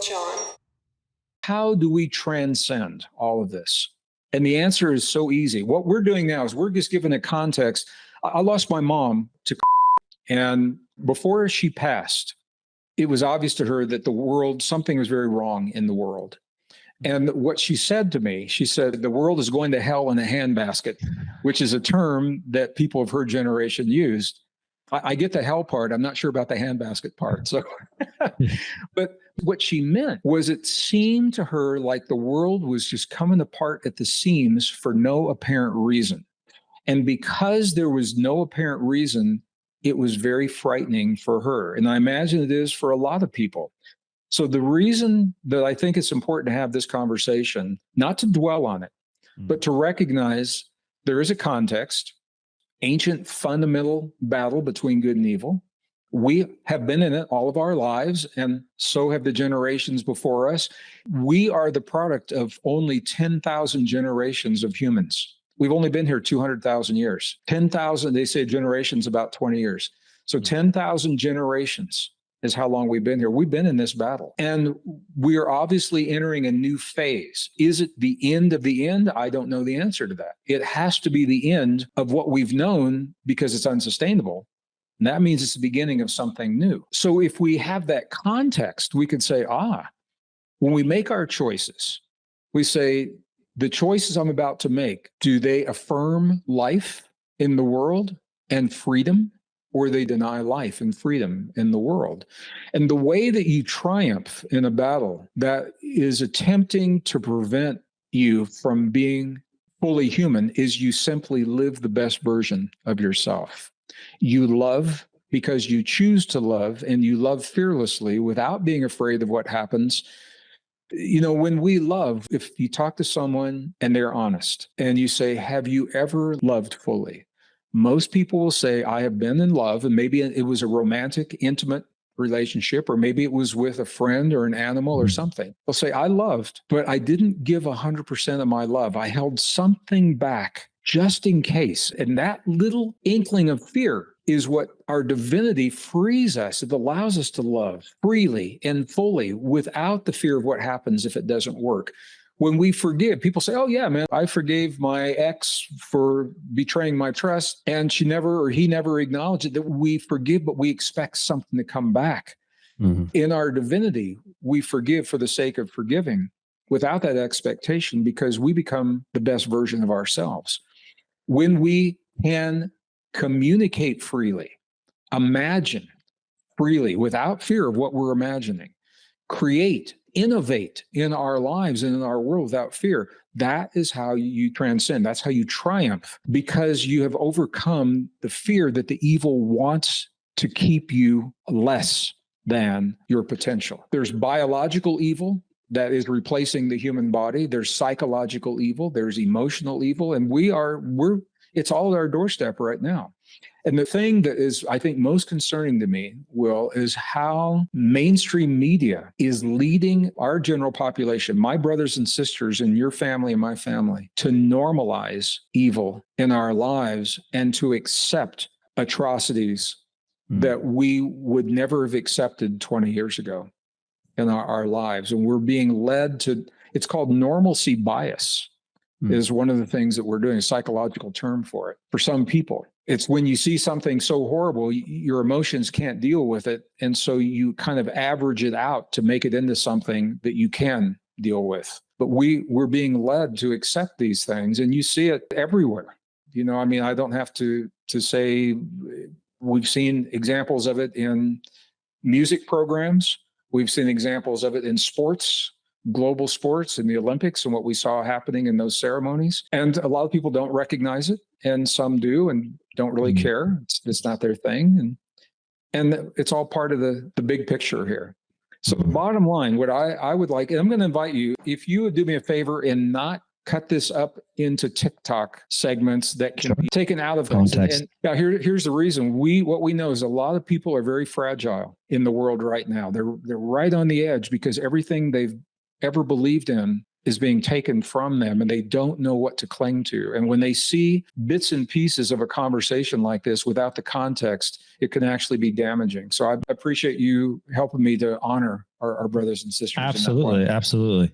John. How do we transcend all of this? And the answer is so easy. What we're doing now is we're just giving a context. I lost my mom to, and before she passed, it was obvious to her that the world, something was very wrong in the world. And what she said to me, she said, the world is going to hell in a handbasket, which is a term that people of her generation used. I get the hell part. I'm not sure about the handbasket part. So, but what she meant was it seemed to her like the world was just coming apart at the seams for no apparent reason. And because there was no apparent reason, it was very frightening for her. And I imagine it is for a lot of people. So the reason that I think it's important to have this conversation, not to dwell on it, but to recognize there is a context, ancient fundamental battle between good and evil. We have been in it all of our lives, and so have the generations before us. We are the product of only 10,000 generations of humans. We've only been here 200,000 years. 10,000, they say generations about 20 years. So 10,000 generations is how long we've been here. We've been in this battle, and we are obviously entering a new phase. Is it the end of the end? I don't know the answer to that. It has to be the end of what we've known because it's unsustainable. And that means it's the beginning of something new. So if we have that context, we could say, when we make our choices, we say, the choices I'm about to make, do they affirm life in the world and freedom? Or they deny life and freedom in the world. And the way that you triumph in a battle that is attempting to prevent you from being fully human is you simply live the best version of yourself. You love because you choose to love, and you love fearlessly without being afraid of what happens. You know, when we love, if you talk to someone and they're honest and you say, have you ever loved fully? Most people will say, I have been in love, and maybe it was a romantic, intimate relationship, or maybe it was with a friend or an animal or something. They'll say, I loved, but I didn't give 100% of my love. I held something back just in case. And that little inkling of fear is what our divinity frees us. It allows us to love freely and fully without the fear of what happens if it doesn't work. When we forgive, people say, oh yeah, man, I forgave my ex for betraying my trust. And she never, or he never acknowledged it. That we forgive, but we expect something to come back. In our divinity, we forgive for the sake of forgiving without that expectation, because we become the best version of ourselves. When we can communicate freely, imagine freely without fear of what we're imagining, create, innovate in our lives and in our world without fear, that is how you transcend. That's how you triumph, because you have overcome the fear that the evil wants to keep you less than your potential. There's biological evil that is replacing the human body. There's psychological evil. There's emotional evil. And it's all at our doorstep right now. And the thing that is, I think, most concerning to me, Will, is how mainstream media is leading our general population, my brothers and sisters in your family and my family, to normalize evil in our lives and to accept atrocities that we would never have accepted 20 years ago in our lives. And we're being led to, it's called normalcy bias, is one of the things that we're doing, a psychological term for it. For some people, it's when you see something so horrible, your emotions can't deal with it. And so you kind of average it out to make it into something that you can deal with. But we're being led to accept these things, and you see it everywhere. You know, I mean, I don't have to say, we've seen examples of it in music programs. We've seen examples of it in sports, global sports, in the Olympics, and what we saw happening in those ceremonies. And a lot of people don't recognize it, and some do and don't really care. It's not their thing. And it's all part of the big picture here. So the bottom line, what I would like, and I'm going to invite you, if you would do me a favor and not cut this up into TikTok segments that can be taken out of context. And now here's the reason. What we know is a lot of people are very fragile in the world right now. They're right on the edge because everything they've ever believed in is being taken from them and they don't know what to cling to. And when they see bits and pieces of a conversation like this without the context, it can actually be damaging. So I appreciate you helping me to honor our brothers and sisters. Absolutely. Absolutely.